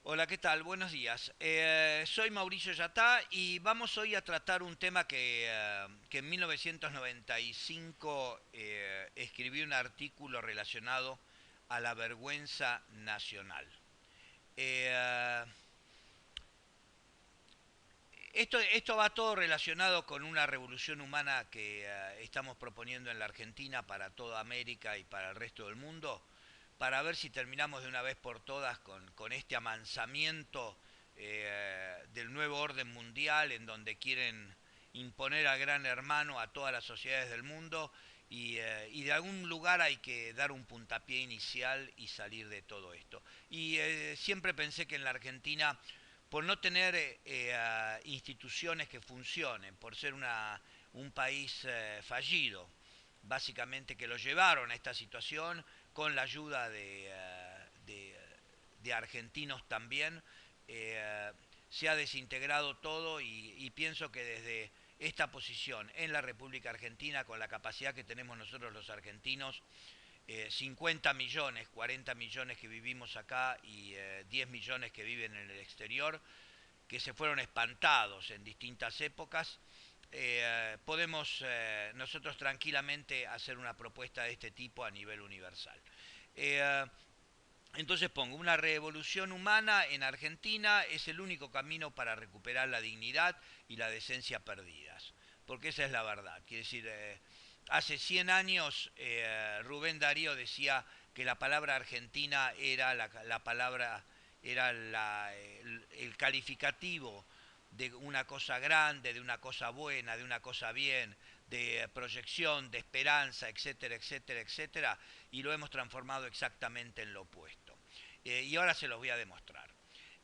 Hola, ¿qué tal? Buenos días. Soy Mauricio Yatá y vamos hoy a tratar un tema que en 1995 escribí un artículo relacionado a la vergüenza nacional. Eh, esto va todo relacionado con una revolución humana que estamos proponiendo en la Argentina para toda América y para el resto del mundo, para ver si terminamos de una vez por todas con este amansamiento del nuevo orden mundial en donde quieren imponer al gran hermano a todas las sociedades del mundo y de algún lugar hay que dar un puntapié inicial y salir de todo esto. Y siempre pensé que en la Argentina por no tener instituciones que funcionen, por ser un país fallido, básicamente que lo llevaron a esta situación con la ayuda de argentinos también, eh, se ha desintegrado todo y pienso que desde esta posición en la República Argentina, con la capacidad que tenemos nosotros los argentinos, 50 millones, 40 millones que vivimos acá y 10 millones que viven en el exterior, que se fueron espantados en distintas épocas, podemos nosotros tranquilamente hacer una propuesta de este tipo a nivel universal. Eh, entonces pongo, una revolución humana en Argentina es el único camino para recuperar la dignidad y la decencia perdidas. Porque esa es la verdad. Quiere decir, hace 100 años Rubén Darío decía que la palabra Argentina era la palabra, era el calificativo de una cosa grande, de una cosa buena, de una cosa bien, de proyección, de esperanza, etcétera, etcétera, etcétera, y lo hemos transformado exactamente en lo opuesto. Y ahora se los voy a demostrar.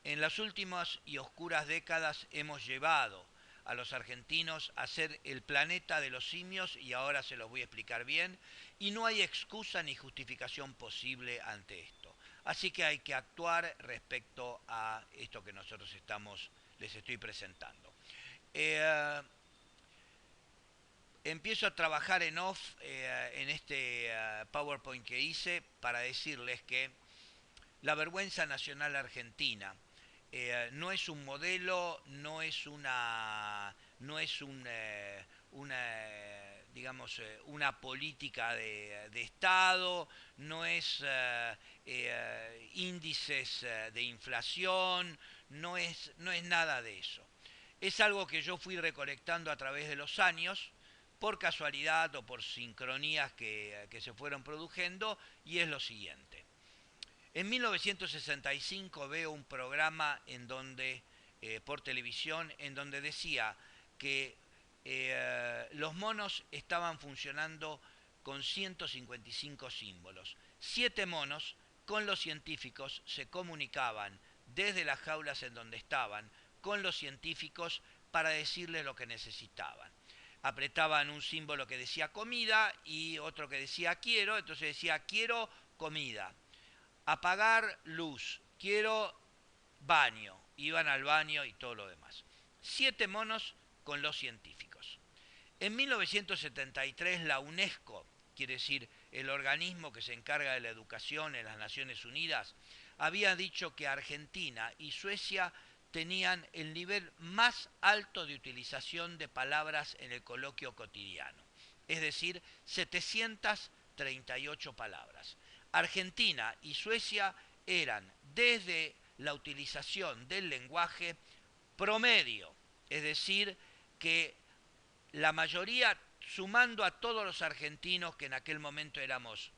En las últimas y oscuras décadas hemos llevado a los argentinos a ser el planeta de los simios y ahora se los voy a explicar bien y no hay excusa ni justificación posible ante esto. Así que hay que actuar respecto a esto que nosotros les estoy presentando. Eh, Empiezo a trabajar en off en este PowerPoint que hice para decirles que la vergüenza nacional argentina no es un modelo, no es digamos, una política de Estado, no es índices de inflación, no es nada de eso. Es algo que yo fui recolectando a través de los años, por casualidad o por sincronías que se fueron produciendo, y es lo siguiente. En 1965 veo un programa en donde, por televisión, en donde decía que los monos estaban funcionando con 155 símbolos. 7 monos con los científicos se comunicaban desde las jaulas en donde estaban con los científicos para decirles lo que necesitaban. Apretaban un símbolo que decía comida y otro que decía quiero, entonces decía quiero comida, apagar luz, quiero baño, iban al baño y todo lo demás. 7 monos con los científicos. En 1973 la UNESCO, quiere decir el organismo que se encarga de la educación en las Naciones Unidas, había dicho que Argentina y Suecia tenían el nivel más alto de utilización de palabras en el coloquio cotidiano, es decir, 738 palabras. Argentina y Suecia eran desde la utilización del lenguaje promedio, es decir, que la mayoría, sumando a todos los argentinos, que en aquel momento éramos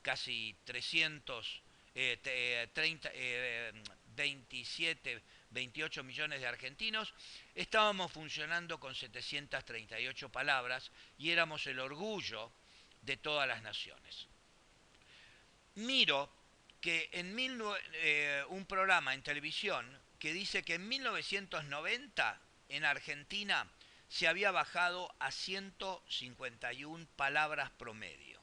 casi 300, 30, 27, 28 millones de argentinos, estábamos funcionando con 738 palabras y éramos el orgullo de todas las naciones. Miro que un programa en televisión que dice que en 1990 en Argentina se había bajado a 151 palabras promedio.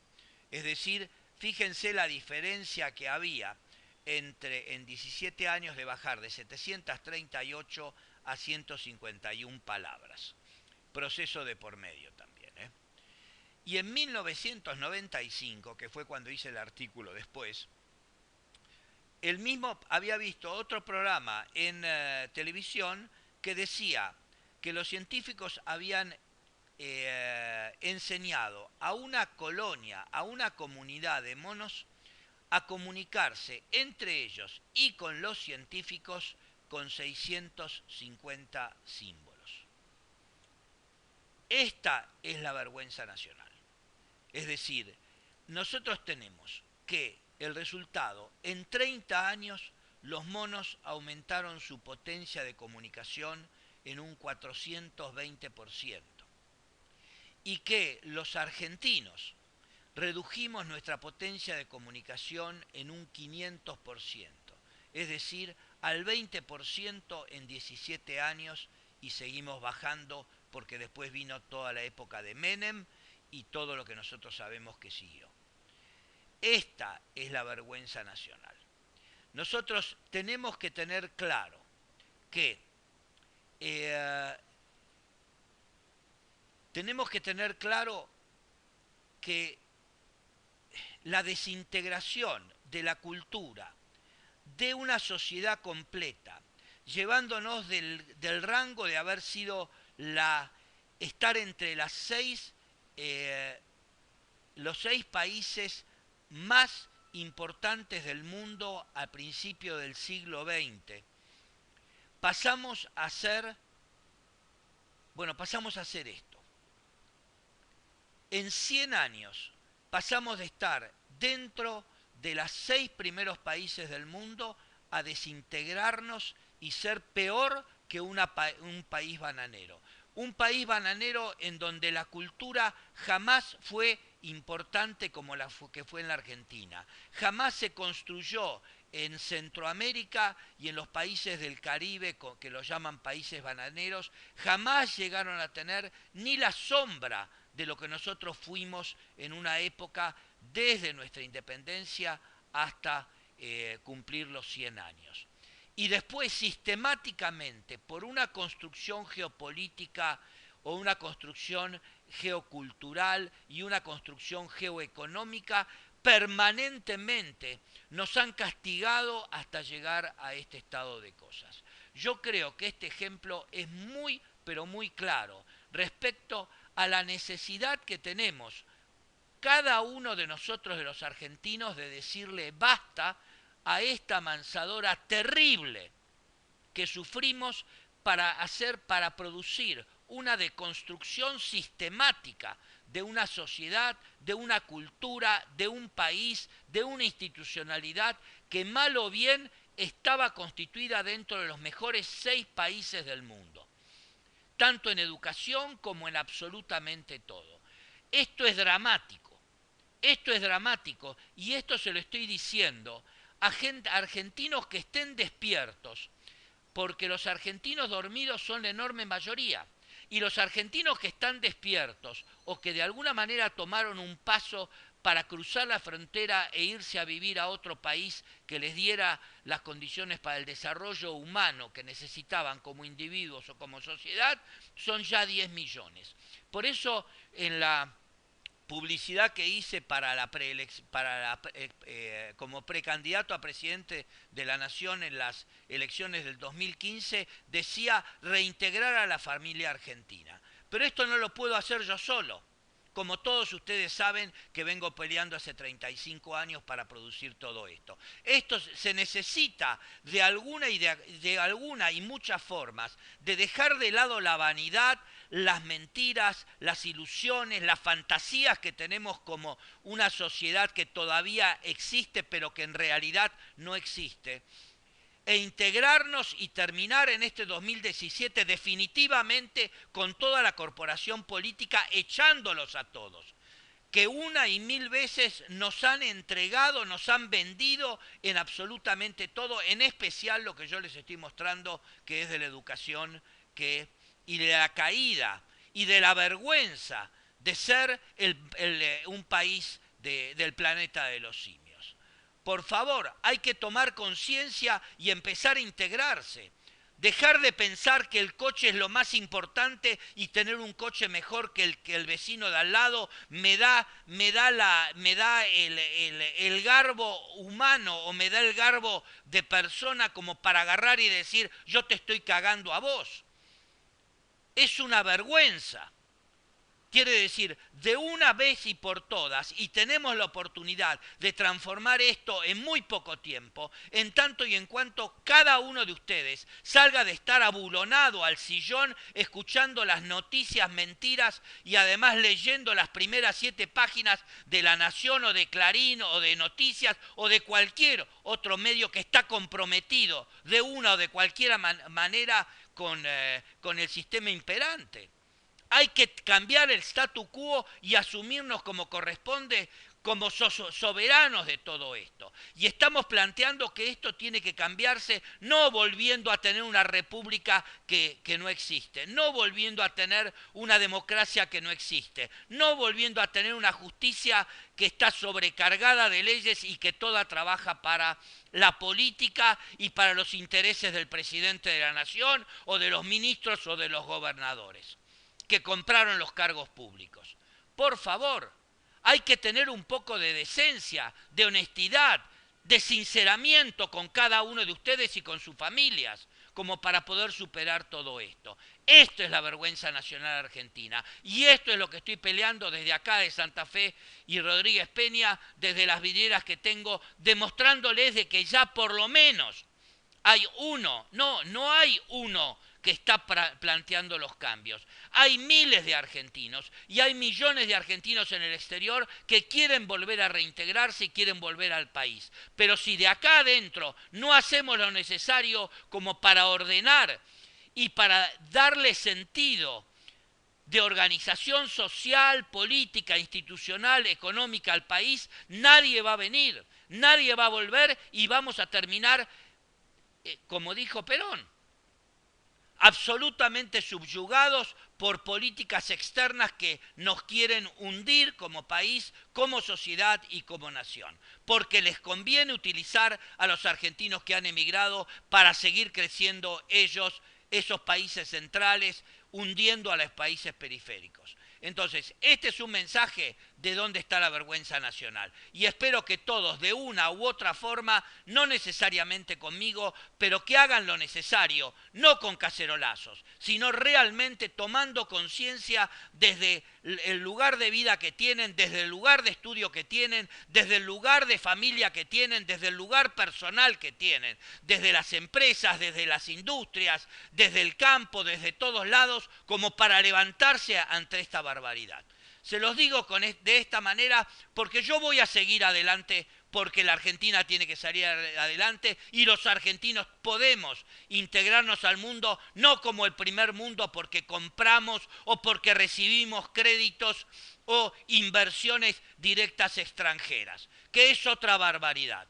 Es decir, fíjense la diferencia que había entre en 17 años de bajar de 738 a 151 palabras. Proceso de por medio también. Y en 1995, que fue cuando hice el artículo después, el mismo había visto otro programa en televisión que decía que los científicos habían enseñado a una colonia, a una comunidad de monos, a comunicarse entre ellos y con los científicos con 650 símbolos. Esta es la vergüenza nacional. Es decir, nosotros tenemos que el resultado, en 30 años, los monos aumentaron su potencia de comunicación en un 420%. Y que los argentinos redujimos nuestra potencia de comunicación en un 500%. Es decir, al 20% en 17 años y seguimos bajando porque después vino toda la época de Menem y todo lo que nosotros sabemos que siguió. Esta es la vergüenza nacional. Nosotros tenemos que tener claro que la desintegración de la cultura de una sociedad completa, llevándonos del rango de haber sido estar entre los 6 países más importantes del mundo al principio del siglo XX, pasamos a ser esto. En 100 años pasamos de estar dentro de los 6 primeros países del mundo a desintegrarnos y ser peor que un país bananero. Un país bananero en donde la cultura jamás fue importante como la que fue en la Argentina. Jamás se construyó en Centroamérica y en los países del Caribe, que lo llaman países bananeros, jamás llegaron a tener ni la sombra de lo que nosotros fuimos en una época desde nuestra independencia hasta cumplir los 100 años. Y después sistemáticamente, por una construcción geopolítica o una construcción geocultural y una construcción geoeconómica, permanentemente nos han castigado hasta llegar a este estado de cosas. Yo creo que este ejemplo es muy, pero muy claro respecto a la necesidad que tenemos cada uno de nosotros, de los argentinos, de decirle basta a esta mansadora terrible que sufrimos para producir una deconstrucción sistemática de una sociedad, de una cultura, de un país, de una institucionalidad que mal o bien estaba constituida dentro de los mejores 6 países del mundo, tanto en educación como en absolutamente todo. Esto es dramático. Esto es dramático y esto se lo estoy diciendo a argentinos que estén despiertos, porque los argentinos dormidos son la enorme mayoría. Y los argentinos que están despiertos o que de alguna manera tomaron un paso para cruzar la frontera e irse a vivir a otro país que les diera las condiciones para el desarrollo humano que necesitaban como individuos o como sociedad, son ya 10 millones. Por eso en la publicidad que hice como precandidato a presidente de la Nación en las elecciones del 2015, decía reintegrar a la familia argentina. Pero esto no lo puedo hacer yo solo. Como todos ustedes saben que vengo peleando hace 35 años para producir todo esto. Esto se necesita de alguna y muchas formas de dejar de lado la vanidad, las mentiras, las ilusiones, las fantasías que tenemos como una sociedad que todavía existe pero que en realidad no existe, e integrarnos y terminar en este 2017 definitivamente con toda la corporación política echándolos a todos, que una y mil veces nos han entregado, nos han vendido en absolutamente todo, en especial lo que yo les estoy mostrando, que es de la educación y de la caída y de la vergüenza de ser un país del planeta de los simios. Por favor, hay que tomar conciencia y empezar a integrarse. Dejar de pensar que el coche es lo más importante y tener un coche mejor que el vecino de al lado me da el garbo humano o me da el garbo de persona como para agarrar y decir yo te estoy cagando a vos. Es una vergüenza. Quiere decir, de una vez y por todas, y tenemos la oportunidad de transformar esto en muy poco tiempo, en tanto y en cuanto cada uno de ustedes salga de estar abulonado al sillón, escuchando las noticias mentiras y además leyendo las primeras 7 páginas de La Nación o de Clarín o de Noticias o de cualquier otro medio que está comprometido de una o de cualquier manera con el sistema imperante. Hay que cambiar el statu quo y asumirnos como corresponde como soberanos de todo esto. Y estamos planteando que esto tiene que cambiarse no volviendo a tener una república que no existe, no volviendo a tener una democracia que no existe, no volviendo a tener una justicia que está sobrecargada de leyes y que toda trabaja para la política y para los intereses del presidente de la nación o de los ministros o de los gobernadores que compraron los cargos públicos. Por favor, hay que tener un poco de decencia, de honestidad, de sinceramiento con cada uno de ustedes y con sus familias, como para poder superar todo esto. Esto es la vergüenza nacional argentina y esto es lo que estoy peleando desde acá de Santa Fe y Rodríguez Peña, desde las vidrieras que tengo, demostrándoles de que ya por lo menos hay uno, no hay uno que está planteando los cambios. Hay miles de argentinos y hay millones de argentinos en el exterior que quieren volver a reintegrarse y quieren volver al país. Pero si de acá adentro no hacemos lo necesario como para ordenar y para darle sentido de organización social, política, institucional, económica al país, nadie va a venir, nadie va a volver y vamos a terminar, como dijo Perón, absolutamente subyugados por políticas externas que nos quieren hundir como país, como sociedad y como nación. Porque les conviene utilizar a los argentinos que han emigrado para seguir creciendo ellos, esos países centrales, hundiendo a los países periféricos. Entonces, este es un mensaje de dónde está la vergüenza nacional. Y espero que todos, de una u otra forma, no necesariamente conmigo, pero que hagan lo necesario, no con cacerolazos, sino realmente tomando conciencia desde el lugar de vida que tienen, desde el lugar de estudio que tienen, desde el lugar de familia que tienen, desde el lugar personal que tienen, desde las empresas, desde las industrias, desde el campo, desde todos lados, como para levantarse ante esta barbaridad. Se los digo de esta manera porque yo voy a seguir adelante porque la Argentina tiene que salir adelante y los argentinos podemos integrarnos al mundo no como el primer mundo porque compramos o porque recibimos créditos o inversiones directas extranjeras, que es otra barbaridad,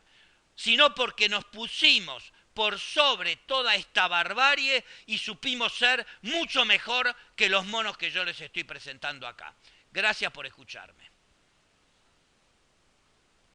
sino porque nos pusimos por sobre toda esta barbarie y supimos ser mucho mejor que los monos que yo les estoy presentando acá. Gracias por escucharme.